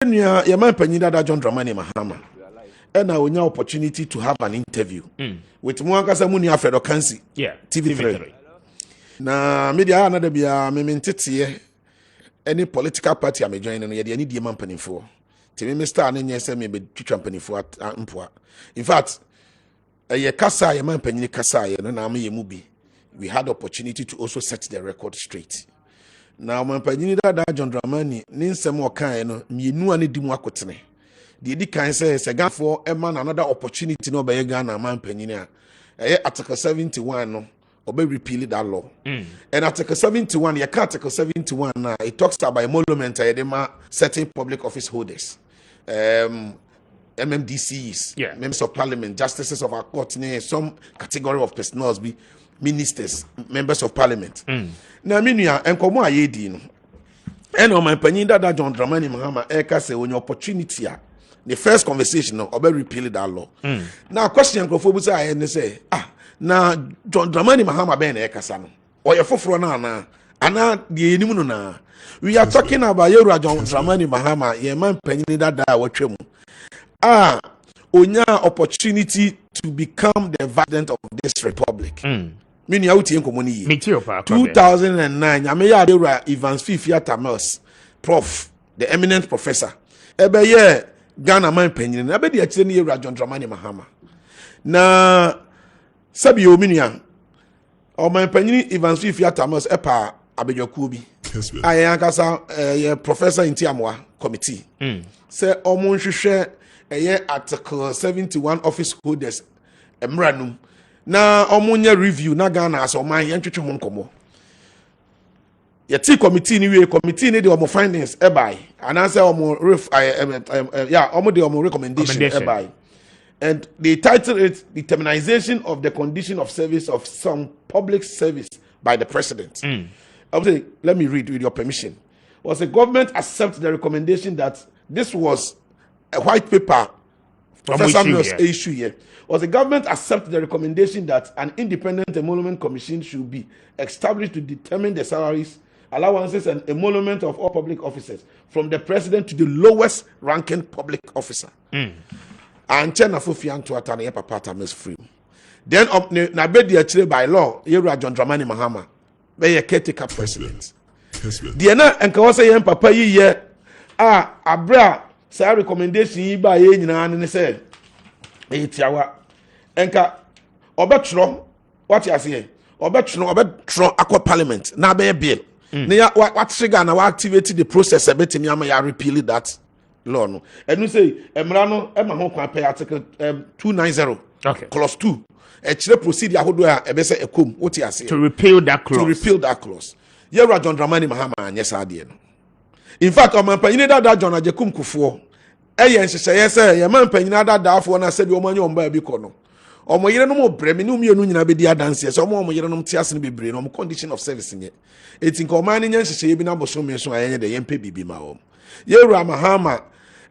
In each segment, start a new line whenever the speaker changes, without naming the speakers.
your man Penida John Dramani Mahama. And I will now opportunity to have an interview with Mwanga Muni Alfredo Kansi.
Yeah,
TV3. Na media another be a mementity any political party I'm joining any the man penny for. Timi Mr. and yes, me be company for Ampua. In fact, a Kasa, a man penny Kasa, and I'm a movie. We had opportunity to also set the record straight. Now, my penny that John Dramani, Ninsem or kind, me knew any dimwakotene. The Dikan says a gun for a man another opportunity no by a gun a man penny. Article 71 no. Or repeal that law. And Article 71, you can't Article 71 now. It talks about emolument certain public office holders, MMDCs, members of parliament, justices of our court, some category of personnel be ministers, members of parliament. Now, I mean, and come on, and on my opinion, that John Dramani Mahama Eka say when your opportunity, the first conversation, or repeal that law. Now, question Crophobusa, and say, na John Dramani Mahama ben ekasano oye foforo na ana de enimu na we are talking about Yura John Dramani Mahama ye man panyini dada watwam onya opportunity to become the president of this republic me nia utie nkomoni yi 2009 ameya Yura Evans Fifia Tamels prof the eminent professor ebe ye Ghana man panyini na be de akire ne Yura John Dramani Mahama na Sabi Ominia or my penny Evans Fifia Thomas Epa Abejokubi. I am a professor in Tiamwa committee. Say almost share a year Article 71 office holders Emranum. Now Omonia review Nagana as or my entry Moncomo. Yet committee anyway committee need the findings ebai and answer omo recommendation ebai. And they titled it Determination of the Condition of Service of Some Public Service by the President. I would say, let me read with your permission. Was the government accept the recommendation that this was a white paper Professor Mills issue here? Was the government accept the recommendation that an independent emolument commission should be established to determine the salaries, allowances, and emolument of all public officers from the president to the lowest ranking public officer? And China Fufian to Atania Papa is free. Then up na bedi actually by law, Yura John Dramani Mahama, be a caretaker president. Diana and Kawasa Yan Papa ye abra say recommendation yi ba ye nyina ne say etiawa enka obetro what you say obetro akwa parliament na be bill na ya what trigger na activate the process a betimi ama ya repeal that law no and you say emra no ema ho kwa pay article 290 clause 2 e kire procedure ahodo a ebe say ekom what you say
to repeal that clause
Yera John Dramani Mahama anyesa ade no. In fact, o man panyine dada John Ajekum Kufo eye nhyehyeye say ye man panyine dada afo na se bi o manye omba bi ko no. Omo yere no mo bremi no mienu nyina be di adanse so omo yere no tiase no bebre no condition of service nye. Etin ko man nya nhyehyeye bi na boso me so ayenye de yempe bibi ma o. Yera Mahama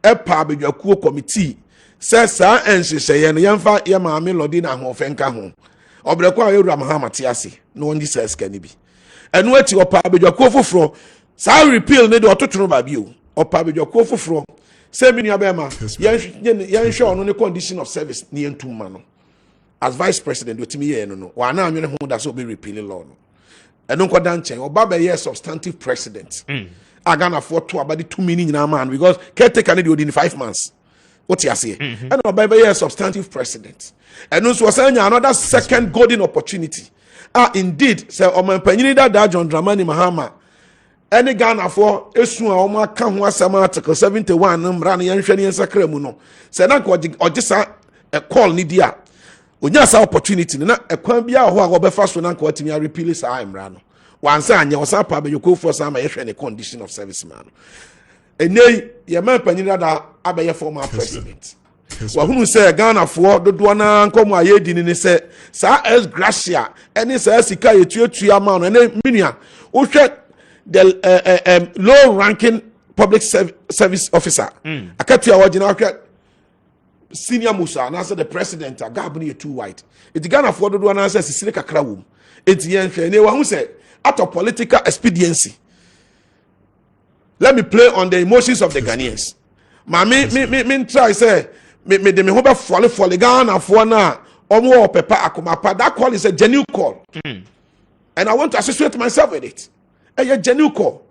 epa abedwakuo committee say sa nhyehyeye no yemfa ye maame lodi na ahofe nka ho. Obreko a Yera Mahama tiase no onji say ska ni bi. Enu ati opa abedwakuo foforo sa repeal ne de ototono ba bi o. Opa abedwakuo foforo say me nua be ma yen hwe ono ne condition of service ne entuma no. As vice president wetimi ye no wa na anwene ho da so be repeal law no. Enu nkoda nchen oba be ye substantive president. Agana for to about the 2 minutes nyina man because caretaker ne de odin 5 months. What you say? And oba be ye substantive president. Enu so say another second golden opportunity. Indeed, say Oman Panyini da John Dramani Mahama. Any Ghana for esu a omo aka ho asem article 71 mbra na yenhwe ne nsakra mu no. Say na ko ogisa a call ni dia. Onya sa opportunity na ekwan bia ho a obefa so na ko atimi a repeal sa mbra no. Wansa anya osa pa be yoko for sa ma yehwe ne condition of service man. Enei ye man Panyini da abeye former president. Wahunu say Ghana for dodo na nkomo ayedi ni say sa es gracia any say sika yetuatua ma no na minua wo hwe the low ranking public service officer akatua wagina hwe senior musa na say the president agabni too white it Ghana for dodo na say sisire kakra wom etiyen hwe ne wahunu say out of political expediency let me play on the emotions of the Ghanaians. Ma me try say me de me ho be fall Ghana for na omo pepa akomapa. That call is a genuine call. And I want to associate myself with it. A genuine call.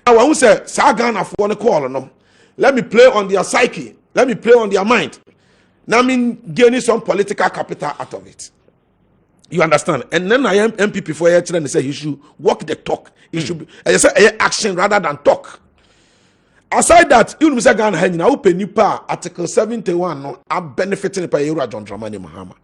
Now I will say sa Ghana for the call no. Let me play on their psyche. Let me play on their mind. Now I mean gaining some political capital out of it. You understand? And then I am MPP for year and say he should walk the talk. He should be action rather than talk. Aside that, you know, Ghana hanging out nipa Article 71 no are benefiting by John Dramani Mahama.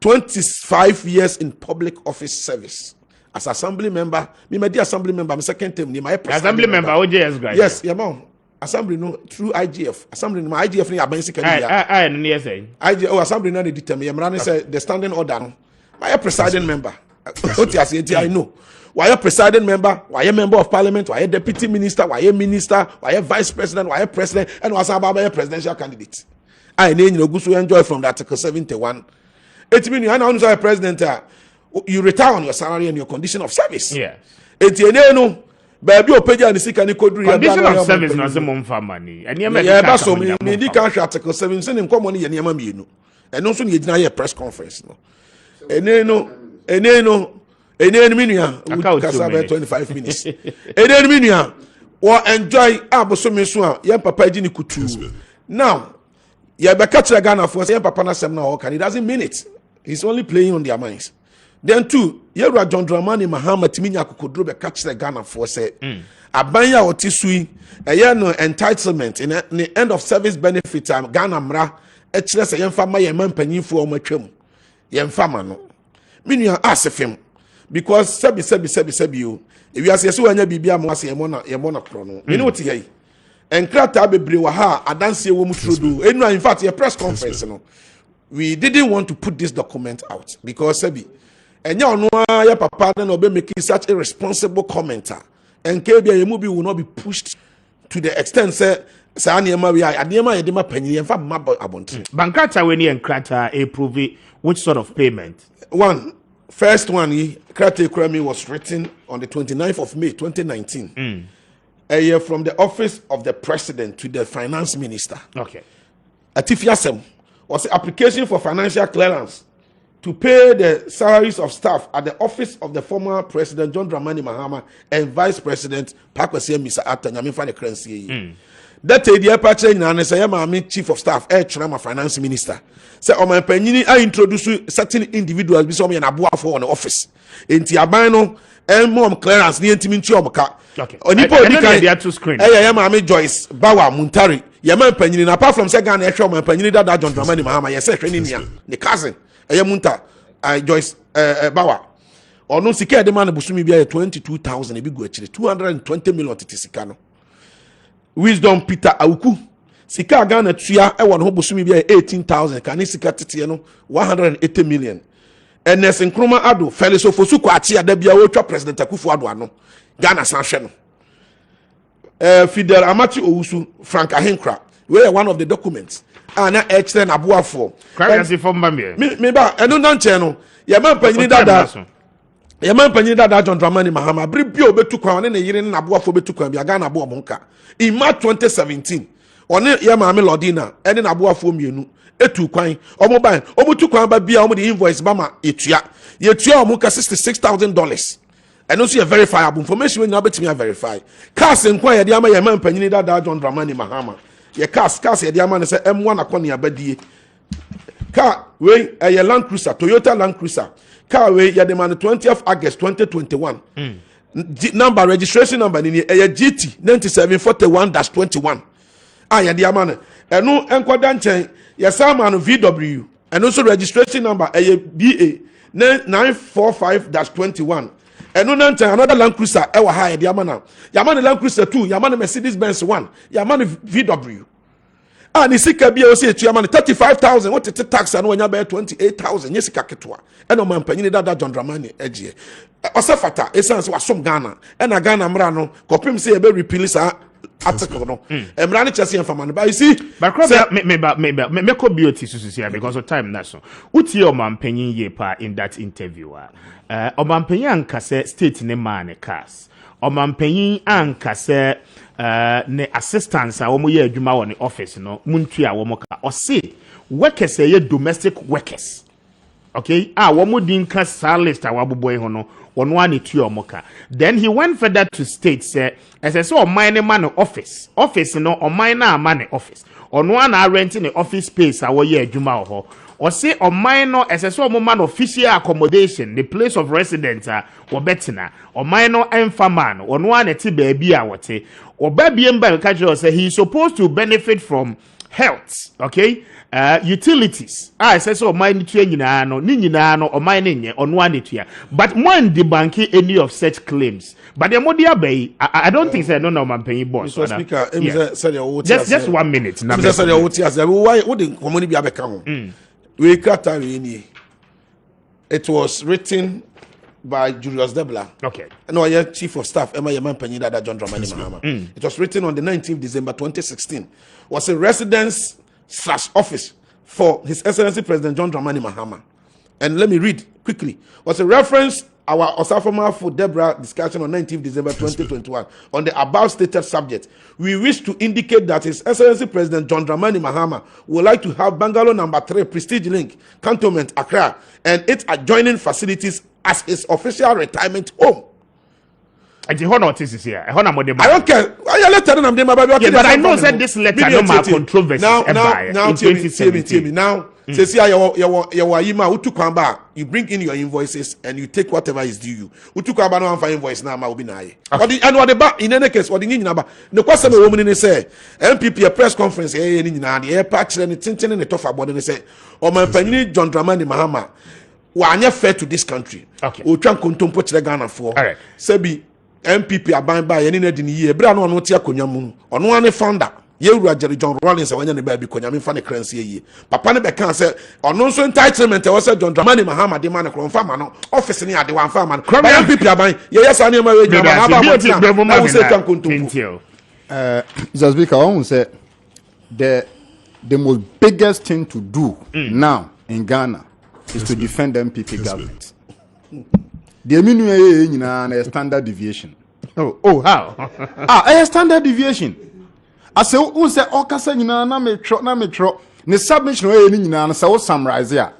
25 years in public office service. As assembly member, me my assembly member, my second term, my
assembly member, OJS guy.
Yes, yeah, mom. Assembly no through IGF. Assembly my IGF ni abansi
I no say.
IGF assembly no dey determine. I'm running say the standing order no. My presiding member. I know. Why a presiding member? Why a member of parliament? Why a deputy minister? Why a minister? Why a vice president? Why a president? And was about a presidential candidate. I need you to enjoy from the Article 71. It means you are not a president. You retire on your salary and your condition of service.
Yes.
It you know. Baby, you pay and see can
condition of service no say mum for money. And you
that's so me the Article 7 say him come money you niam me no. And no so you dey na press conference no. Eneno minua we 25 minutes. Eneno minua or enjoy abosomi so a your papa ji ni kutu. Now, you be catch Ghana for say your papa na sem na o can. He doesn't mean it. He's only playing on their minds. Then two, you John Dramani Mahama timinya kokodro be catch Ghana for say abanya otisui no entitlement in the end of service benefit Ghana mra e kire say yemfa ma yemma mpanyinfo o matwam. Yemfa ma no. Minua asefem because sebi you if you say so anya bibia mo ase yemo na kro no me no ti hei enkrata bebre wa ha adanse wo mutrodo enu in fact your press conference no we didn't want to put this document out because sebi enya ono ya papa na obe making such a responsible commenter and kebia yemu bi will not be pushed to the extent say anema we adema yedema panyin yemfa mabọ abontre
bankata we ni enkrata approve which sort of payment.
First one, Krate Kremi was written on the 29th of May 2019. A year from the office of the president to the finance minister.
Okay.
Atifiasem was the application for financial clearance to pay the salaries of staff at the office of the former president John Dramani Mahama and vice president Pakwesi Misa Ata Nyamifa the currency. That idea patch na say my chief of staff my finance minister say o man panyini I introduce certain individuals bi so me na boa for on the office enti aban no mom clearance ni enti minti omoka onipa odi kan
to screen
ma me Joyce Bawa Muntari ya man panyini na apart from say Ghana ehwe man panyini dada John Dramani Mahama ye say hwe ni nia the cousin Munta Joyce Bawa ono sika de man busumi bia 22,000 e bi go akire 220 million titisika no Wisdom Peter Auku sika Ghana tua e won ho bosumi bia 18,000 kan sika tete no 180 million Ernest Nkrumah Ado Felix Ofosu kwa atia da bia wo twa president Akufo Ado ano Ghana san hwe no Fidel Amati Owusu Frank Ahenkra we are one of the documents na excel na boafo
currency from Bambia
me ba eno na nche no ye man panyini dada John Dramani Mahama bri obetu kwa ne yire na boafo betu kwa bia Ghana bo monka in March 2017 one ye maame Lodina ene na boafo mienu etu kwan omo ban omo tu kwan ba bia omo the invoice ba ma yetua omo ka $66,000 eno so ye verifiable information we na betimi verify cars nkwan ye de ama ye man panyini dada John Dramani Mahama ye cars ye de ama ne se M1 akoni abadie car we a Land Cruiser Toyota Land Cruiser car we ya de man 20th August 2021 number registration number ni GT 9741-21 ya de ama ne eno enkoda nchen ya sama no VW eno so registration number BA 945-21 eno na nchen another Land Cruiser wa ha ya de ama na ya man Land Cruiser 2 ya man Mercedes Benz 1 ya man VW ni sika bia o se etua ma 35,000 what it tax and when you buy 28,000 yesika ketwa eno man panyini dada John Dramani egie osefata essence wasom Ghana na Ghana mra no kopim se e be repeal sa article no mra ne chese enfama no but you see
but me ko beauty sususia because of time na so utie o man panyin ye pa in that interview o man panyin anka se state ne man cars o man panyin anka se ne assistants a wɔn yɛ adwuma wɔ ne office no muntu a wɔn ka ɔse workers ɛyɛ domestic workers okay wɔn di nka saa list a wɔabobɔ yi ho no wɔn a ne tuo wɔn ka then he went further to state sɛ ɛsɛ sɛ ɔman ne ma ne office no ɔman na ama ne office ɔno a na rent ne office space a wɔyɛ adwuma wɔ hɔ ɔse ɔman no ɛsɛ sɛ ɔmo ma no official accommodation the place of residence a wɔbɛtena ɔman no ɛmfa ma no ɔno a na te baabi a wɔte ɔba biem ba ka kyerɛ sɛ he is supposed to benefit from health okay utilities ɛsɛ sɛ ɔman no tua nyinaa no ne nyinaa no ɔman no nyɛ ɔno a na tua but one debunking any of such claims but the modi abai I don't think say no ɔman panyin boss
Mr. Speaker
just 1 minute
na me say why would the community be abeka ho we krata we ni it was written by Julius Debla.
Okay.
No, I am chief of staff. Emma Yaman Penida John Dramani Mahama. It was written on the 19th December 2016. Was a residence/office for His Excellency President John Dramani Mahama. And let me read quickly. Was a reference our Osafoma for Deborah discussion on 19th December 2021 on the above stated subject. We wish to indicate that His Excellency President John Dramani Mahama would like to have Bangalore number 3 Prestige Link, Cantonment, Accra, and its adjoining facilities as his official retirement home.
And the notice is here. I don't
care.
But I know that this letter no more controversy.
Now, you bring in your invoices and you take whatever is due you. Utukwamba no amfa invoice na ma obi na aye. And what the back in any case, what the nyina no kwase me woman ni say MPP a press conference eh ni nyina de e pa kire ni tenten ni tofa body ni say o man panyin John Dramani Mahama wa anya fair to this country.
Okay.
O twa kontompo kire Ghana for.
All right.
Sebi MPP aban ba ye ni na di ni ye bra no no tia konwa mu ono ane founder ye wura Jerry John Rawlings wanya ne ba bi konwa me fa ne currency ye papa ne be kan say ono so entitlement e was John Dramani Mahama de man ko mfa ma no office ne ade wan fa ma no ba MPP aban ye yes ane ma we nyama na ba mo na we say twa kontompo
Mr. Speaker, I want to say the most biggest thing to do now in Ghana is to defend the MPP government. The minimum a standard deviation.
Oh, how?
A standard deviation. I say, who say, Okasa, na metro. The submission way in Yana, so summarize here.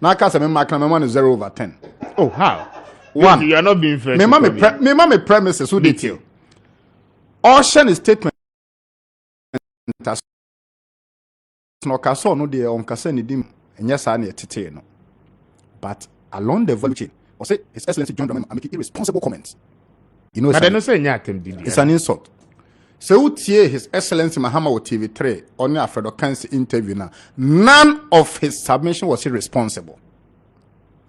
Now, Casa, my 0/10.
Oh, how?
One,
you are not being fair.
Me mama premises who detail. Ocean statement. No caso no de on Casani dim, and yes, I need to no. But along the value chain, or say His Excellency John Dramani making irresponsible comments. You know,
but I don't say anything.
It's an insult. So His Excellency Mahama with TV3 on the Alfredo Kansi interview now. None of his submission was irresponsible.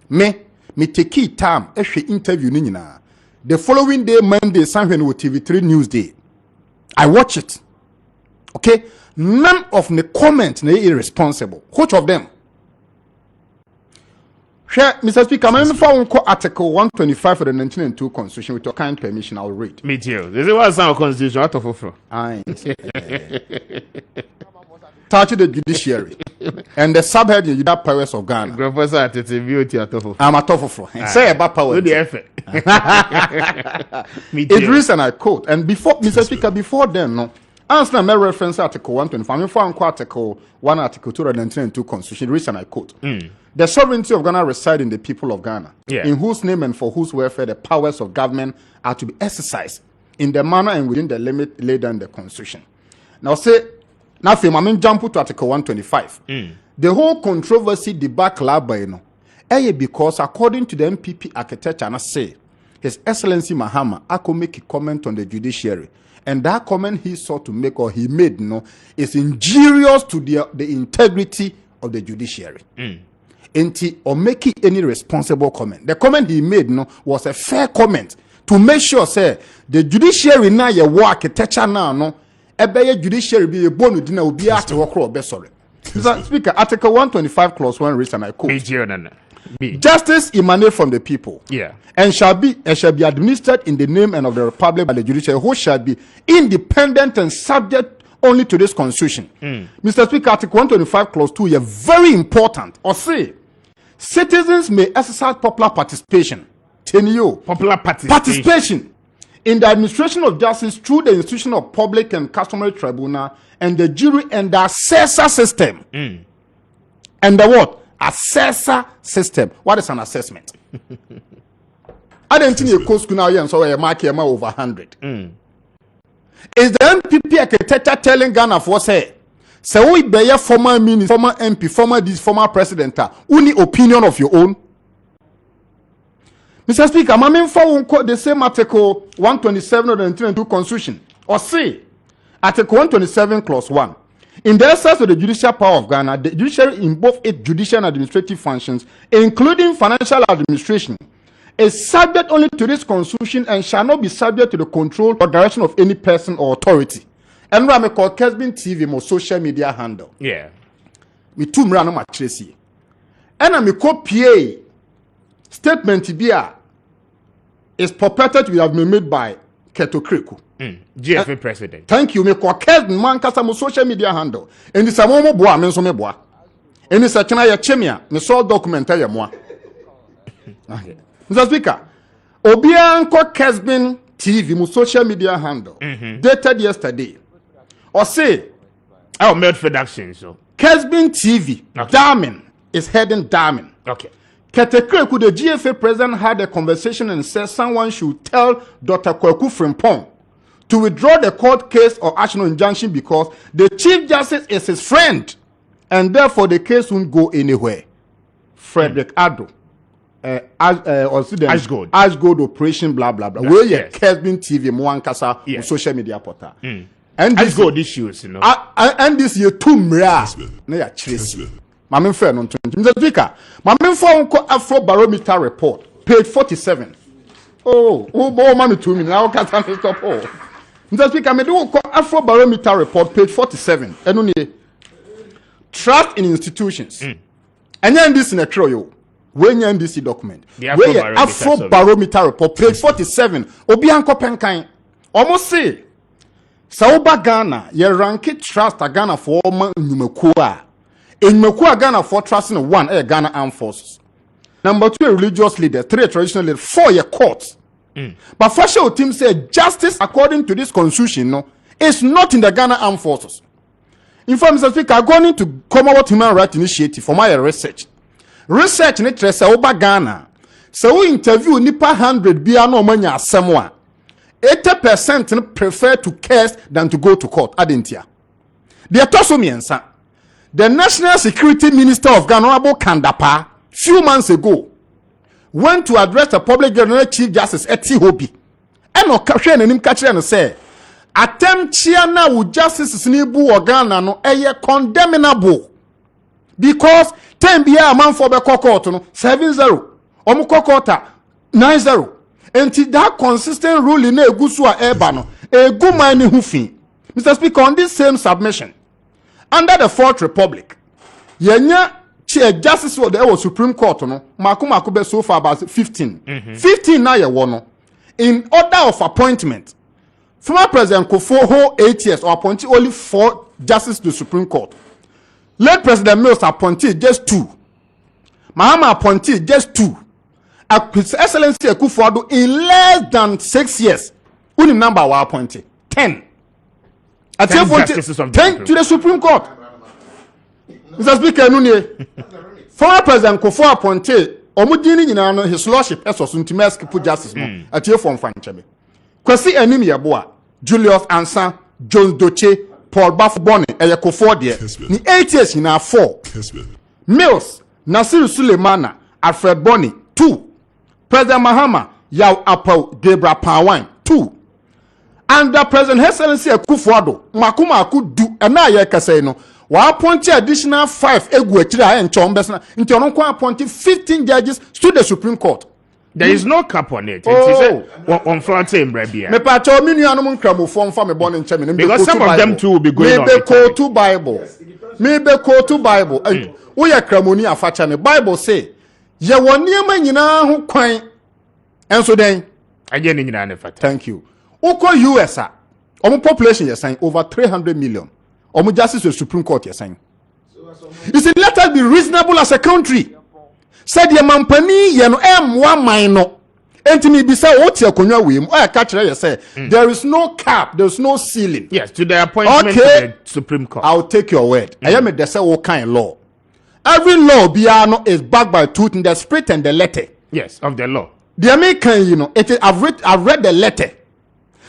Me Takyi time interview nina. The following day, Monday, something with TV3 News Day. I watch it. Okay? None of the comments are irresponsible. Which of them? Mr. Speaker, I'm found Article 125 of the 1902 Constitution with your kind permission. I'll read.
Me too. This is what's our Constitution. Out of
touch the judiciary and the subhead you that powers of Ghana.
Professor, it's a beauty.
I'm a tough say about power.
The effort.
It reads and I quote. And before Mr. Speaker, before then, no. Answer my reference Article 125. I'm found Article 1, Article 2 of the 1902 Constitution. It reads and I quote. The sovereignty of Ghana resides in the people of Ghana, in whose name and for whose welfare the powers of government are to be exercised in the manner and within the limit laid down in the Constitution. Now say, now I mean jump to Article 125. The whole controversy debacle by because according to the MPP architecture, and I say, His Excellency Mahama, I could make a comment on the judiciary. And that comment he sought to make or he made is injurious to the integrity of the judiciary. Or making any responsible comment. The comment he made was a fair comment to make sure say the judiciary now your war architecture now judiciary be a bonu dinner will be asked to work or sorry. Mr. Speaker, Article 125 clause 1 reads and I quote. Justice emanates from the people. And shall be administered in the name and of the Republic by the judiciary, who shall be independent and subject only to this Constitution. Mr. Speaker, Article 125 clause 2 is very important. Or say, citizens may exercise popular participation. Popular participation in the administration of justice through the institution of public and customary tribunal and the jury and the assessor system. And the what? Assessor system. What is an assessment? I don't think you cost now and so a MAAKYE over 100. Is the NPP architecture telling Ghana for say we be a former minister, former MP, former this, former president, only opinion of your own? Mr. Speaker, my main for the same article 127 of the 1992 Constitution, or say Article 127 Clause 1. In the exercise of the judicial power of Ghana, the judiciary in both its judicial and administrative functions, including financial administration, is subject only to this Constitution and shall not be subject to the control or direction of any person or authority. And what I call Kessben TV, my social media handle.
Yeah.
Me too mrano ma Tracy. And I call PA statement to be is purported to have been made by Keto Kreku.
GFA president.
Thank you. Me call Kessben man kasa mo social media handle. And this amo mo boa me so me boa. And this akina ya chemia me so document ya moa. Okay. Mr. Speaker, Obia nko Kessben TV mo social media handle dated yesterday. Or say
oh, made production so.
Kessben TV, okay. Damning is heading damning.
Okay.
Ketekreku, the GFA president, had a conversation and said someone should tell Dr. Kwaku Frimpong to withdraw the court case or action or injunction because the Chief Justice is his friend and therefore the case won't go anywhere. Frederick Ado. Ashgold operation, blah blah blah. Where yes. Kessben TV, Mwankasa, yes. Social media portal.
And this got issues, you know.
And this year, two mra. Neya Tracy. My main friend on 20. Mr. Speaker, my main phone Afro Barometer report, page 47. Oh, mommy to me now. Can't stop. Oh, Mr. Speaker, me do Afro Barometer report, page 47. And only trust in institutions. And then this in a trio. When you this document, where Afro Barometer report, page 47. Obianko Penkain almost say. Sauba Ghana, ye rank trust a Ghana for man Numekua. In Mekua Ghana for trust in one, Ghana Armed Forces. Number 2, religious leader. 3, traditional leader. 4, your courts. But Fascio team said justice according to this constitution no, is not in the Ghana Armed Forces. In fact, Mr. Speaker, I'm going to Commonwealth Human Rights Initiative for my research. Research in it, Sauba Ghana. So we interview Nipa 100 Biano Mania Samoa. 80% prefer to curse than to go to court. Adentia. They are tosomiensa. The National Security Minister of Ghana, Honorable Kandapa, few months ago, went to address the Public General Chief Justice Eti Hobi. And occasion and him catch and say, attempt chiana with justice nibu or Ghana no eye condemnable. Because 10 biya a man for the court no 7-0. Omuko quarter 9-0. And that consistent rule in a gusua ebano, a good money hoofing. Mr. Speaker, on this same submission, under the Fourth Republic, Yenya Justice of the Supreme Court, no, Makumbe so far about 15. 15 now you want in order of appointment. Former President Kufuor hold 8 years or appointed only 4 justices to the Supreme Court. Late President Mills appointed just 2. Mahama appointed just 2. His Excellency Kufuor in less than 6 years, only number were appointed 10. 10 to the Supreme Court. Mr. Speaker, former President Kufuor appointed Omudini his lordship as was Untimeski put justice at your form Fanchebe. Kwesi Enimi Yaboa, Julius Ansan, Jones Doche, Paul Bafuboni, and Kufuor there. Ni 8 years in our 4. Mills, Nasir Suleimana, Alfred Boni, 2. President Mahama, Yaw Apo, Debra Pawan, 2. Under President Excellency Kufuor, Makuma could do another Casino. Wa appoint additional 5 Eguachira and Chombesna into appointed 15 judges to the Supreme Court.
There is no cap on it. On front same Brabia. Because some of them too will be going on.
Maybe quote to Bible. Maybe quote to Bible. And we are Cramoni Afachane. Bible say, ye won near man who quaint. And so then,
again in an effect.
Thank you. Oko USA. Population you're saying over 300 million. Justice to the Supreme Court you're saying. You see, let us be reasonable as a country. Said ye mampani ye no M1 minor. Entimi bisa oti akonwa we mu I catch you say there is no cap, there is no ceiling.
Yes, to the appointment to the Supreme Court.
I'll take your word. I am a say what kind of law. Every law biano is backed by truth in the spirit and the letter.
Yes, of the law.
The American, you know, I've read the letter,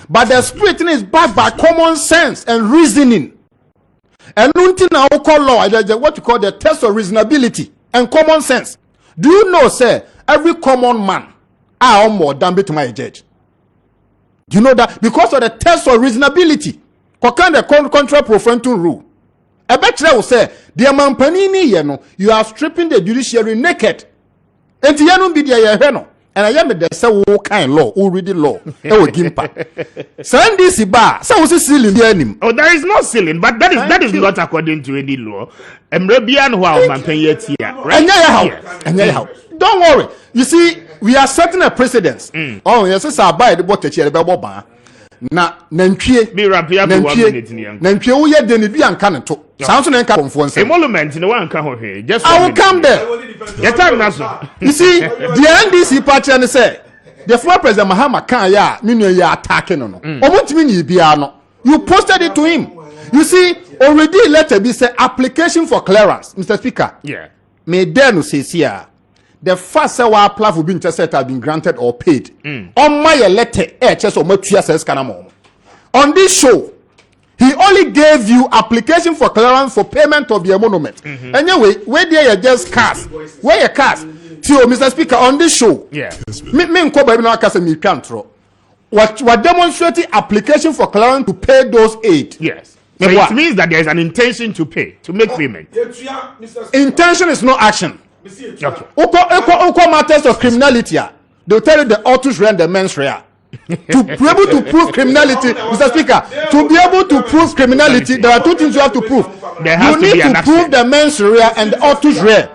but the spirit is backed by common sense and reasoning. And nothing now call law, what you call the test of reasonability and common sense. Do you know, sir, every common man are more than to my judge. Do you know that? Because of the test of reasonability. What the contra profentum rule? I bet you will say, the man panini, you are stripping the judiciary naked. And the yanu be the and I am the say kind law, already law. Send this bar, so was ceiling the enemy.
Oh, there is no ceiling, but that is not according to any law. Mrebian wow man yet here.
And how? Don't worry. You see, we are setting a precedence. Oh, yes, it's about the water chair baba. Na nantwie
be rapia be 1 minute ni yanko
nantwie wo ye de ne bi anka ne to sanso ne nka konfo
emolument ne wan ka ho hwe just
I will come there.
Your time na so.
You see the NDC party and say the former president Mahama kan ya me nu ya attack no no omontimi ni bia no you posted it to him. You see already letter be say application for clearance Mr. Speaker.
Yeah,
me there no say here the first our apply for being intercepted have been granted or paid. On my letter, on this show, he only gave you application for clearance for payment of your monument. Anyway, where there you just cast, where you cast, Mr. Speaker, on this show.
Yeah.
What demonstrating application for clearance to pay those aid.
Yes. So it means that there is an intention to pay, to make payment.
Intention is no action.
Okay.
Uko matters of criminality, they'll tell you the autos ran the mens rea. To be able to prove criminality, Mr. Speaker, to be able to prove criminality, there are two things you have to prove. You need to prove the mens rea and the autos rea.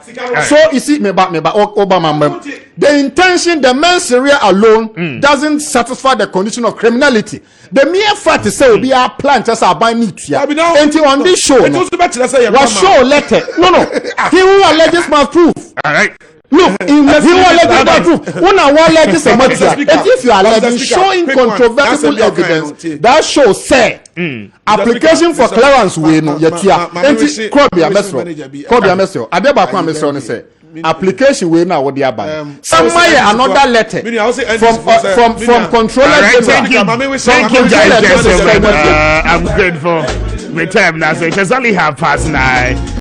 So you see, Obama, the intention, the mens rea alone doesn't satisfy the condition of criminality. The mere fact is say we are planned just about need to. Until on this show, what show letter? No. He who alleges must prove.
All right.
Look, he who alleges must prove. One alleges a matter. And if you are alleging showing controversial evidence, that shows say application for clearance we no yetia. Enti Krobea mesro. Adeba kwa mesro ne say application we na wodi aba. Somewhere another letter from controller general.
Thank you guys. I'm grateful. My time now, so it has only half past 9.